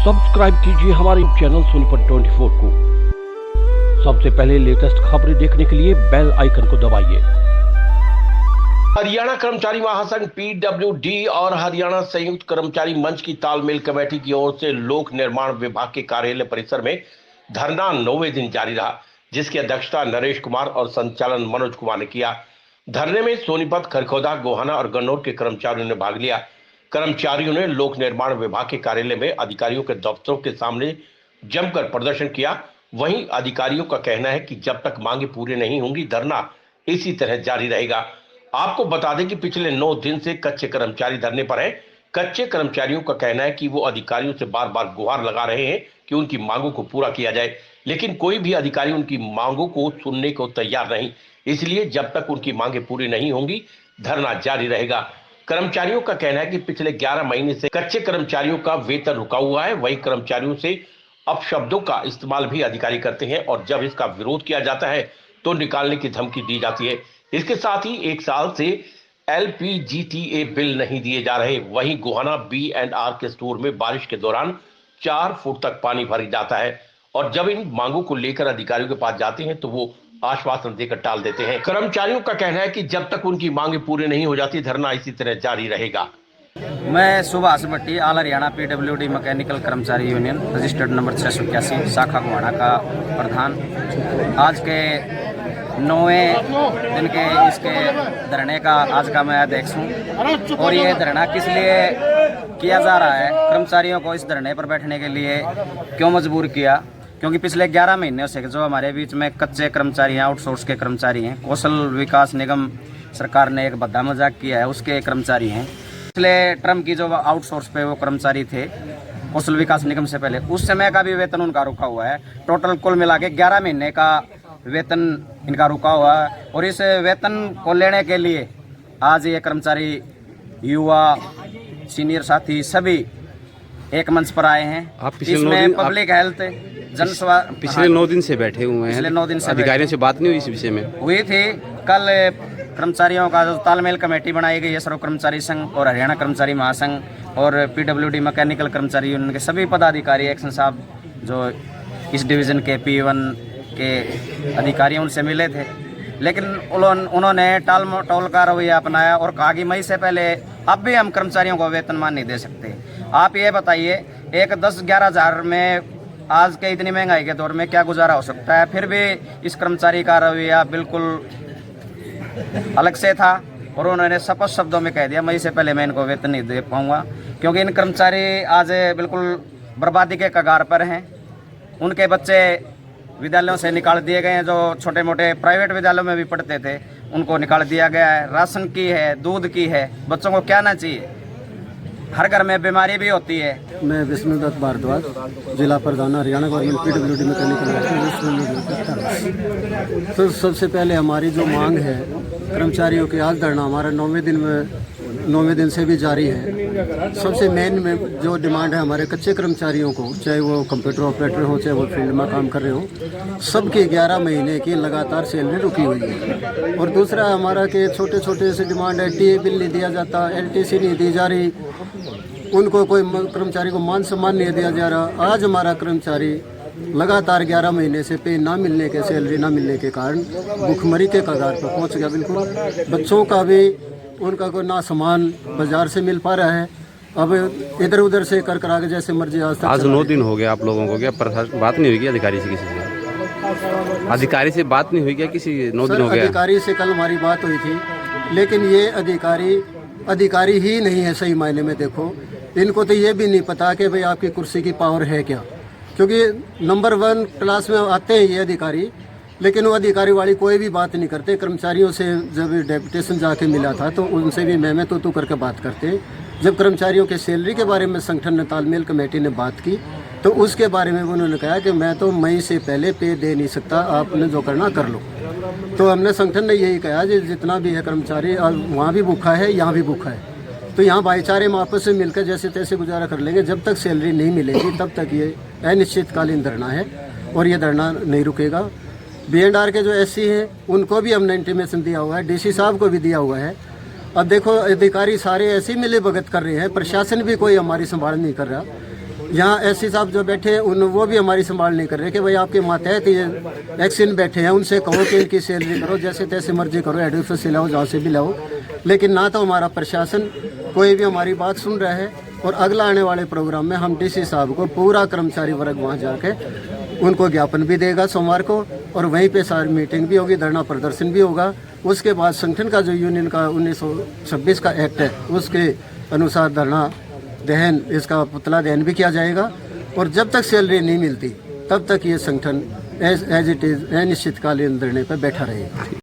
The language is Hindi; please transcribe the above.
सब्सक्राइब कीजिए हमारे चैनल सोनीपत 24 को। सबसे पहले लेटेस्ट खबरें देखने के लिए बेल आइकन को दबाइए। हरियाणा कर्मचारी महासंघ पीडब्ल्यूडी और हरियाणा संयुक्त कर्मचारी मंच की तालमेल कमेटी की ओर से लोक निर्माण विभाग के कार्यालय परिसर में धरना 9वें दिन जारी रहा, जिसकी अध्यक्षता नरेश कुमार और संचालन मनोज कुमार ने किया। धरने में सोनीपत, खरखौदा, गोहाना और गन्नौर के कर्मचारियों ने भाग लिया। कर्मचारियों ने लोक निर्माण विभाग के कार्यालय में अधिकारियों के दफ्तरों के सामने जमकर प्रदर्शन किया। वहीं अधिकारियों का कहना है कि जब तक मांगे पूरी नहीं होंगी, धरना इसी तरह जारी रहेगा। आपको बता दें कि पिछले 9 दिन से कच्चे कर्मचारी धरने पर हैं। कच्चे कर्मचारियों का कहना है कि वो अधिकारियों से बार बार गुहार लगा रहे हैं कि उनकी मांगों को पूरा किया जाए, लेकिन कोई भी अधिकारी उनकी मांगों को सुनने को तैयार नहीं। इसलिए जब तक उनकी मांगे पूरी नहीं होंगी, धरना जारी रहेगा। कर्मचारियों का कहना है कि पिछले 11 महीने से कच्चे कर्मचारियों का वेतन रुका हुआ है। वही कर्मचारियों से अपशब्दों का इस्तेमाल भी अधिकारी करते हैं और जब इसका विरोध किया जाता है तो निकालने की धमकी दी जाती है। इसके साथ ही 1 साल से LPGTA बिल नहीं दिए जा रहे। वहीं गोहाना B&R के स्टोर में बारिश के दौरान 4 फुट तक पानी भर जाता है और जब इन मांगों को लेकर अधिकारियों के पास जाते हैं तो वो आश्वासन देकर टाल देते हैं। कर्मचारियों का कहना है कि जब तक उनकी मांगे पूरी नहीं हो जाती, धरना इसी तरह जारी रहेगा। मैं सुभाष भट्टी, ऑल हरियाणा पीडब्ल्यूडी मैकेनिकल कर्मचारी यूनियन रजिस्टर्ड नंबर 681 शाखा गोहाना का प्रधान। आज के 9वें दिन के इसके धरने का आज का मैं अध्यक्ष हूँ और ये धरना किस लिए किया जा रहा है, कर्मचारियों को इस धरने पर बैठने के लिए क्यों मजबूर किया, क्योंकि पिछले 11 महीनों से जो हमारे बीच में कच्चे कर्मचारी हैं, आउटसोर्स के कर्मचारी हैं, कौशल विकास निगम सरकार ने एक भद्दा मजाक किया है, उसके कर्मचारी हैं। पिछले टर्म की जो आउटसोर्स पे वो कर्मचारी थे कौशल विकास निगम से पहले, उस समय का भी वेतन उनका रुका हुआ है। टोटल कुल मिला के 11 महीने का वेतन इनका रुका हुआ है और इस वेतन को लेने के लिए आज ये कर्मचारी, युवा, सीनियर साथी सभी एक मंच पर आए हैं। इसमें पब्लिक हेल्थ, जन स्वास्थ्य पिछले 9 दिन से बैठे हुए हैं। पिछले 9 दिन से अधिकारियों से बात नहीं हुई इस विषय में? हुई थी। कल कर्मचारियों का जो तालमेल कमेटी बनाई गई है, सर्व कर्मचारी संघ और हरियाणा कर्मचारी महासंघ और पीडब्ल्यूडी मैकेनिकल कर्मचारी यूनियन के सभी पदाधिकारी, एक्शन साहब जो इस डिवीजन के P1 के अधिकारी, उनसे मिले थे, लेकिन उन्होंने टाल मटोल का रवैया अपनाया और कहा कि मई से पहले अब भी हम कर्मचारियों को वेतनमान नहीं दे सकते। आप ये बताइए, एक 10-11 हज़ार में आज के इतनी महंगाई के दौर में क्या गुजारा हो सकता है? फिर भी इस कर्मचारी का रवैया बिल्कुल अलग से था और उन्होंने स्पष्ट शब्दों में कह दिया मई से पहले मैं इनको वेतन नहीं दे पाऊंगा, क्योंकि इन कर्मचारी आज बिल्कुल बर्बादी के कगार पर हैं। उनके बच्चे विद्यालयों से निकाल दिए गए हैं, जो छोटे मोटे प्राइवेट विद्यालयों में भी पढ़ते थे उनको निकाल दिया गया है। राशन की है, दूध की है, बच्चों को क्या ना चाहिए? हर घर में बीमारी भी होती है। मैं विष्णुदत्त भारद्वाज, जिला प्रधान हरियाणा गवर्नमेंट पीडब्ल्यूडी मैकेनिकल। तो सबसे पहले हमारी जो मांग है कर्मचारियों की, आज धरना हमारा 9वें दिन से भी जारी है। सबसे मेन में जो डिमांड है हमारे कच्चे कर्मचारियों को, चाहे वो कंप्यूटर ऑपरेटर हो, चाहे वो फील्ड में काम कर रहे हो, सबके 11 महीने की लगातार सैलरी रुकी हुई है। और दूसरा हमारा कि छोटे छोटे से डिमांड है, TA बिल नहीं दिया जाता, LTC नहीं दी जा रही, उनको कोई कर्मचारी को मान सम्मान नहीं दिया जा रहा। आज हमारा कर्मचारी लगातार 11 महीने से पे ना मिलने के, सैलरी ना मिलने के कारण भुखमरी के कगार पर पहुंच गया। बिल्कुल बच्चों का भी उनका कोई ना सामान बाजार से मिल पा रहा है, अब इधर उधर से कर करा के जैसे मर्जी। आज 9 दिन हो गया आप लोगों को, क्या बात नहीं हुई क्या अधिकारी से? किसी से अधिकारी से बात नहीं हुई क्या? किसी 9 दिन हो गया? अधिकारी से कल हमारी बात हुई थी, लेकिन ये अधिकारी ही नहीं है सही मायने में। देखो, इनको तो ये भी नहीं पता कि भाई आपकी कुर्सी की पावर है क्या, क्योंकि नंबर 1 क्लास में आते हैं ये अधिकारी, लेकिन वो अधिकारी वाली कोई भी बात नहीं करते। कर्मचारियों से जब डेपुटेशन जाके मिला था तो उनसे भी मैं तू करके बात करते। जब कर्मचारियों के सैलरी के बारे में संगठन ने, तालमेल कमेटी ने बात की तो उसके बारे में उन्होंने कहा कि मैं तो मई से पहले पे दे नहीं सकता, आपने जो करना कर लो। तो हमने, संगठन ने यही कहा कि जितना भी है कर्मचारी, वहाँ भी भूखा है, यहाँ भी भूखा है, तो यहाँ भाईचारे में आपस में मिलकर जैसे तैसे गुजारा कर लेंगे। जब तक सैलरी नहीं मिलेगी तब तक ये अनिश्चितकालीन धरना है और ये धरना नहीं रुकेगा। B&R के जो SC हैं उनको भी हमने इंटीमेशन दिया हुआ है, DC साहब को भी दिया हुआ है। अब देखो, अधिकारी सारे ऐसे मिले भगत कर रहे हैं, प्रशासन भी कोई हमारी संभाल नहीं कर रहा। यहाँ एससी साहब जो बैठे हैं वो भी हमारी संभाल नहीं कर रहे कि भाई आपके मातहत ये एक्सिन बैठे हैं, उनसे कहो कि इनकी सैलरी करो, जैसे तैसे मर्जी करो, हेड ऑफिस से लाओ, जहाँ से भी लाओ। लेकिन ना तो हमारा प्रशासन कोई भी हमारी बात सुन रहा है। और अगला आने वाले प्रोग्राम में हम डीसी साहब को पूरा कर्मचारी वर्ग वहाँ जाके उनको ज्ञापन भी देगा सोमवार को, और वहीं पे सारी मीटिंग भी होगी, धरना प्रदर्शन भी होगा। उसके बाद संगठन का जो यूनियन का 1926 का एक्ट है उसके अनुसार धरना दहन, इसका पुतला दहन भी किया जाएगा। और जब तक सैलरी नहीं मिलती तब तक ये संगठन एज इट इज़ अनिश्चितकालीन धरने पर बैठा रहेगा।